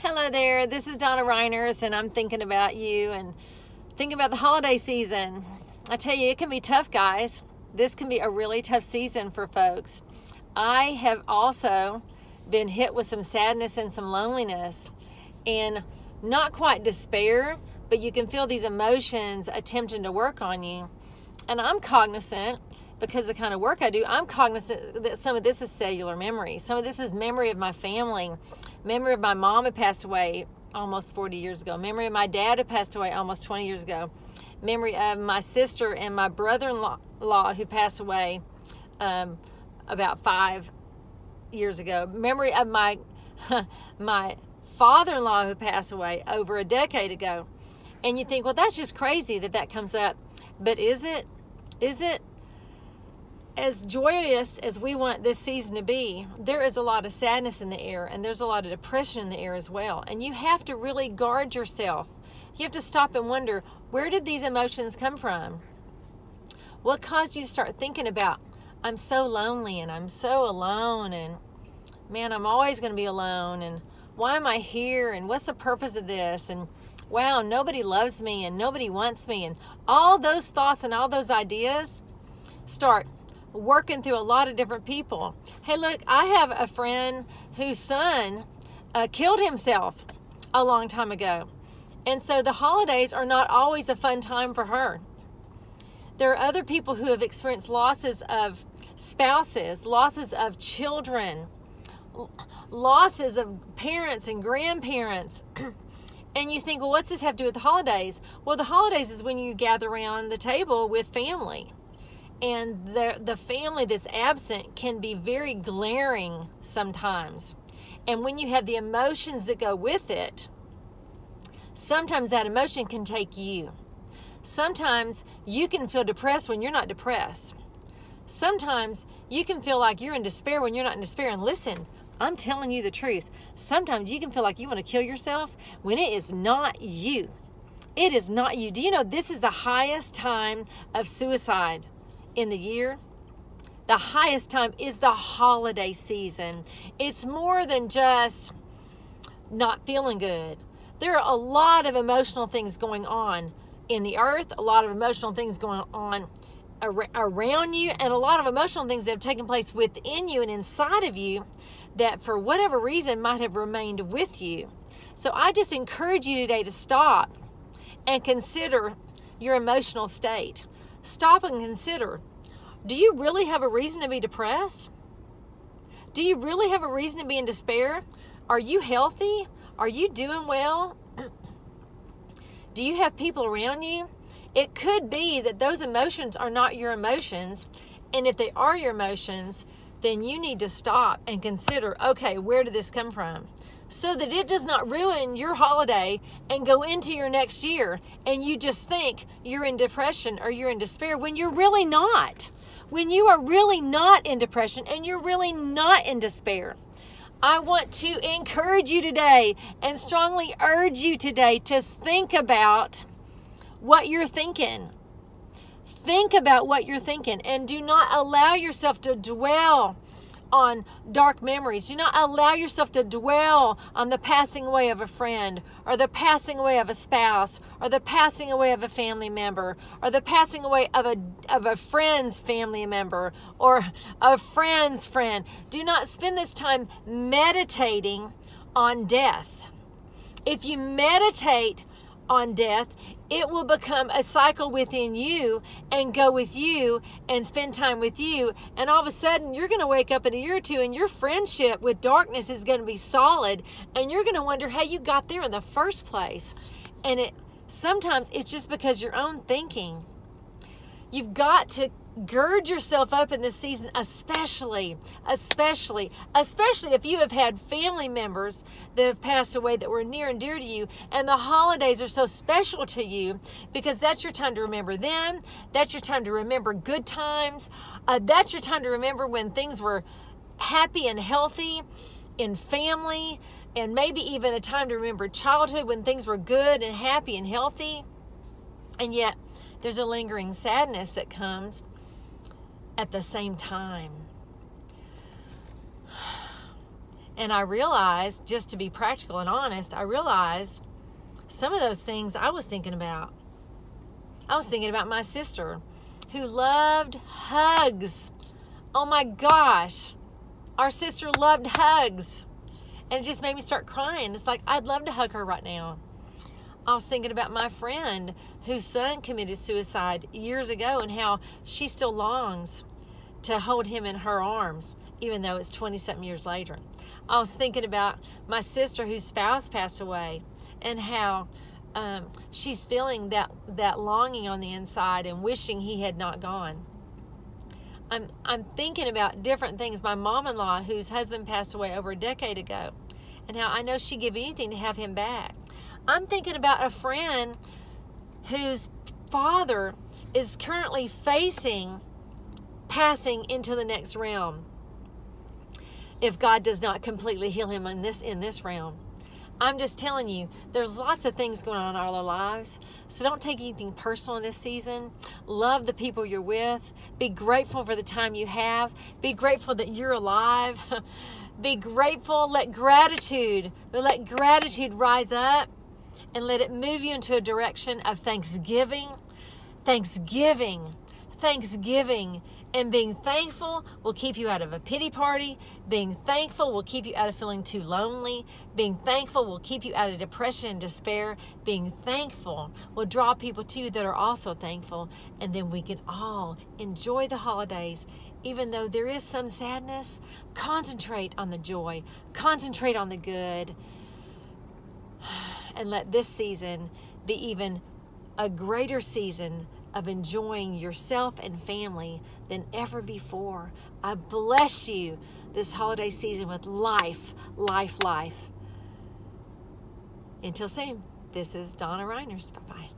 Hello there, this is Donna Reiners, and I'm thinking about you and thinking about the holiday season. I tell you, it can be tough, guys. This can be a really tough season for folks. I have also been hit with some sadness and some loneliness, and not quite despair, but you can feel these emotions attempting to work on you. And I'm cognizant, because of the kind of work I do, I'm cognizant that some of this is cellular memory. Some of this is memory of my family. Memory of my mom who passed away almost 40 years ago. Memory of my dad who passed away almost 20 years ago. Memory of my sister and my brother-in-law who passed away about 5 years ago. Memory of my father-in-law who passed away over a decade ago. And you think, well, that's just crazy that comes up. But is it? Is it? As joyous as we want this season to be, there is a lot of sadness in the air, and there's a lot of depression in the air as well. And you have to really guard yourself. You have to stop and wonder, where did these emotions come from? What caused you to start thinking about, I'm so lonely and I'm so alone, and man, I'm always going to be alone, and why am I here, and what's the purpose of this, and wow, nobody loves me and nobody wants me, and all those thoughts and all those ideas start working through a lot of different people. Hey, look, I have a friend whose son killed himself a long time ago. And so the holidays are not always a fun time for her. There are other people who have experienced losses of spouses, losses of children, losses of parents and grandparents. And you think, well, what's this have to do with the holidays? Well, the holidays is when you gather around the table with family. And the family that's absent can be very glaring sometimes. And when you have the emotions that go with it, sometimes that emotion can take you. Sometimes you can feel depressed when you're not depressed. Sometimes you can feel like you're in despair when you're not in despair. And listen, I'm telling you the truth. Sometimes you can feel like you want to kill yourself when it is not you. It is not you. Do you know this is the highest time of suicide in the year? The highest time is the holiday season. It's more than just not feeling good. There are a lot of emotional things going on in the earth, a lot of emotional things going on around you, and a lot of emotional things that have taken place within you and inside of you that for whatever reason might have remained with you. So I just encourage you today to stop and consider your emotional state. Stop and consider, do you really have a reason to be depressed? Do you really have a reason to be in despair? Are you healthy? Are you doing well? Do you have people around you? It could be that those emotions are not your emotions. And if they are your emotions, then you need to stop and consider, okay, where did this come from? So that it does not ruin your holiday and go into your next year and you just think you're in depression or you're in despair when you're really not. When you are really not in depression and you're really not in despair. I want to encourage you today and strongly urge you today to think about what you're thinking. Think about what you're thinking, and do not allow yourself to dwell on dark memories. Do not allow yourself to dwell on the passing away of a friend, or the passing away of a spouse, or the passing away of a family member, or the passing away of a friend's family member, or a friend's friend. Do not spend this time meditating on death. If you meditate on death, it will become a cycle within you and go with you and spend time with you. And all of a sudden, you're going to wake up in a year or two and your friendship with darkness is going to be solid. And you're going to wonder how you got there in the first place. And sometimes it's just because your own thinking. You've got to gird yourself up in this season, especially if you have had family members that have passed away that were near and dear to you, and the holidays are so special to you because that's your time to remember them. That's your time to remember good times. That's your time to remember when things were happy and healthy in family, and maybe even a time to remember childhood when things were good and happy and healthy. And yet there's a lingering sadness that comes at the same time. And I realized, just to be practical and honest, I realized some of those things I was thinking about. I was thinking about my sister who loved hugs. Oh my gosh. Our sister loved hugs. And it just made me start crying. It's like, I'd love to hug her right now. I was thinking about my friend whose son committed suicide years ago and how she still longs to hold him in her arms, even though it's 20-something years later. I was thinking about my sister whose spouse passed away and how she's feeling that longing on the inside and wishing he had not gone. I'm thinking about different things. My mom-in-law, whose husband passed away over a decade ago, and how I know she'd give anything to have him back. I'm thinking about a friend whose father is currently facing passing into the next realm if God does not completely heal him in this realm. I'm just telling you, there's lots of things going on in our lives, so don't take anything personal in this season. Love the people you're with. Be grateful for the time you have. Be grateful that you're alive. Be grateful. Let gratitude rise up, and let it move you into a direction of thanksgiving. And being thankful will keep you out of a pity party. Being thankful will keep you out of feeling too lonely. Being thankful will keep you out of depression and despair. Being thankful will draw people to you that are also thankful. And then we can all enjoy the holidays. Even though there is some sadness, concentrate on the joy. Concentrate on the good. And let this season be even a greater season of enjoying yourself and family than ever before. I bless you this holiday season with life. Until soon, this is Donna Reiners. Bye-bye.